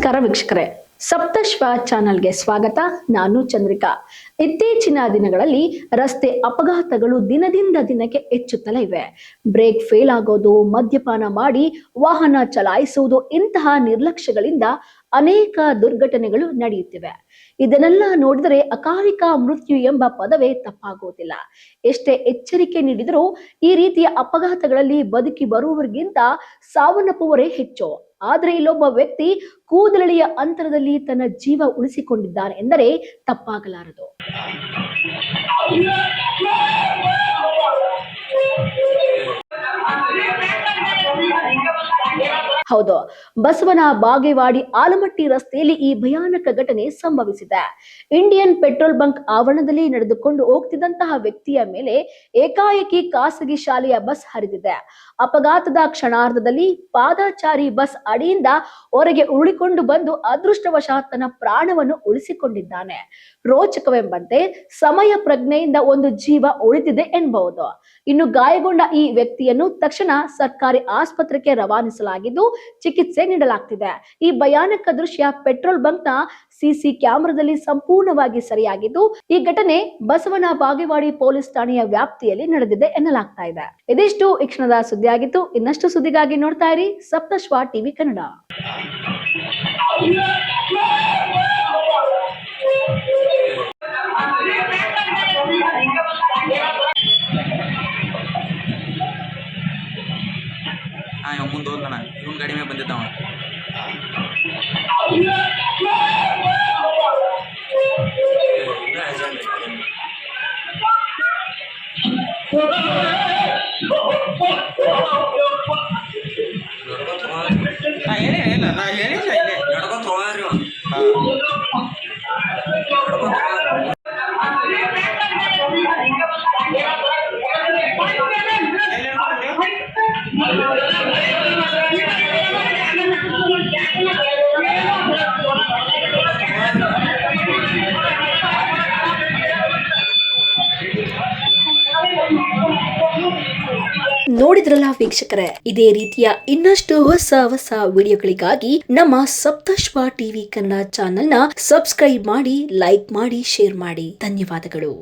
ನಮಸ್ಕಾರ ವೀಕ್ಷಕರೇ, ಸಪ್ತಶ್ವ ಚಾನಲ್ಗೆ ಸ್ವಾಗತ. ನಾನು ಚಂದ್ರಿಕಾ. ಇತ್ತೀಚಿನ ದಿನಗಳಲ್ಲಿ ರಸ್ತೆ ಅಪಘಾತಗಳು ದಿನದಿಂದ ದಿನಕ್ಕೆ ಹೆಚ್ಚುತ್ತಲೇ ಇವೆ. ಬ್ರೇಕ್ ಫೇಲ್ ಆಗೋದು, ಮದ್ಯಪಾನ ಮಾಡಿ ವಾಹನ ಚಲಾಯಿಸುವುದು, ಇಂತಹ ನಿರ್ಲಕ್ಷ್ಯಗಳಿಂದ ಅನೇಕ ದುರ್ಘಟನೆಗಳು ನಡೆಯುತ್ತಿವೆ. ಇದನ್ನೆಲ್ಲ ನೋಡಿದರೆ ಅಕಾಲಿಕ ಮೃತ್ಯು ಎಂಬ ಪದವೇ ತಪ್ಪಾಗುವುದಿಲ್ಲ. ಎಷ್ಟೇ ಎಚ್ಚರಿಕೆ ನೀಡಿದರೂ ಈ ರೀತಿಯ ಅಪಘಾತಗಳಲ್ಲಿ ಬದುಕಿ ಬರುವವರಿಗಿಂತ ಸಾವನ್ನಪ್ಪುವರೇ ಹೆಚ್ಚು. ಆದ್ರೆ ಇಲ್ಲೊಬ್ಬ ವ್ಯಕ್ತಿ ಕೂದಲೆಳೆಯ ಅಂತರದಲ್ಲಿ ತನ್ನ ಜೀವ ಉಳಿಸಿಕೊಂಡಿದ್ದಾನೆ ಎಂದರೆ ತಪ್ಪಾಗಲಾರದು. ಹೌದು, ಬಸವನ ಬಾಗೇವಾಡಿ ಆಲಮಟ್ಟಿ ರಸ್ತೆಯಲ್ಲಿ ಈ ಭಯಾನಕ ಘಟನೆ ಸಂಭವಿಸಿದೆ. ಇಂಡಿಯನ್ ಪೆಟ್ರೋಲ್ ಬಂಕ್ ಆವರಣದಲ್ಲಿ ನಡೆದುಕೊಂಡು ಹೋಗ್ತಿದ್ದಂತಹ ವ್ಯಕ್ತಿಯ ಮೇಲೆ ಏಕಾಏಕಿ ಖಾಸಗಿ ಶಾಲೆಯ ಬಸ್ ಹರಿದಿದೆ. ಅಪಘಾತದ ಕ್ಷಣಾರ್ಧದಲ್ಲಿ ಪಾದಚಾರಿ ಬಸ್ ಅಡಿಯಿಂದ ಹೊರಗೆ ಉರುಳಿಕೊಂಡು ಬಂದು ಅದೃಷ್ಟವಶಾತ್ ತನ್ನ ಪ್ರಾಣವನ್ನು ಉಳಿಸಿಕೊಂಡಿದ್ದಾನೆ. ರೋಚಕವೆಂಬಂತೆ ಸಮಯ ಪ್ರಜ್ಞೆಯಿಂದ ಒಂದು ಜೀವ ಉಳಿದಿದೆ ಎನ್ನಬಹುದು. ಇನ್ನು ಗಾಯಗೊಂಡ ಈ ವ್ಯಕ್ತಿಯನ್ನು ತಕ್ಷಣ ಸರ್ಕಾರಿ ಆಸ್ಪತ್ರೆಗೆ ರವಾನಿಸಲಾಗಿದ್ದು ಚಿಕಿತ್ಸೆ ನೀಡಲಾಗ್ತಿದೆ. ಈ ಭಯಾನಕ ದೃಶ್ಯ ಪೆಟ್ರೋಲ್ ಬಂಕ್ನ ಸಿಸಿ ಕ್ಯಾಮೆರಾದಲ್ಲಿ ಸಂಪೂರ್ಣವಾಗಿ ಸೆರೆಯಾಗಿದ್ದು, ಈ ಘಟನೆ ಬಸವನ ಬಾಗೇವಾಡಿ ಪೊಲೀಸ್ ಠಾಣೆಯ ವ್ಯಾಪ್ತಿಯಲ್ಲಿ ನಡೆದಿದೆ ಎನ್ನಲಾಗ್ತಾ ಇದೆ. ಇದಿಷ್ಟು ಈ ಕ್ಷಣದ ಸುದ್ದಿಯಾಗಿತ್ತು. ಇನ್ನಷ್ಟು ಸುದ್ದಿಗಾಗಿ ನೋಡ್ತಾ ಇರಿ ಸಪ್ತಶ್ವ ಟಿವಿ ಕನ್ನಡ. ಮುಂದೆ ಹೋಗೋಣ, ಇವನ್ ಗಾಡಿ ಮೇಲೆ ಬಂದಿದ್ದವ. ನಡ್ಕೊತ ಹೋಗ್ರಿ. ನೋಡಿದ್ರಲ್ಲ ವೀಕ್ಷಕರೇ, ಇದೇ ರೀತಿಯ ಇನ್ನಷ್ಟು ಹೊಸ ವಿಡಿಯೋಗಳಿಗಾಗಿ ನಮ್ಮ ಸಪ್ತಶ್ವ ಟಿವಿ ಕನ್ನಡ ಚಾನೆಲ್ನ ಸಬ್ಸ್ಕ್ರೈಬ್ ಮಾಡಿ, ಲೈಕ್ ಮಾಡಿ, ಶೇರ್ ಮಾಡಿ. ಧನ್ಯವಾದಗಳು.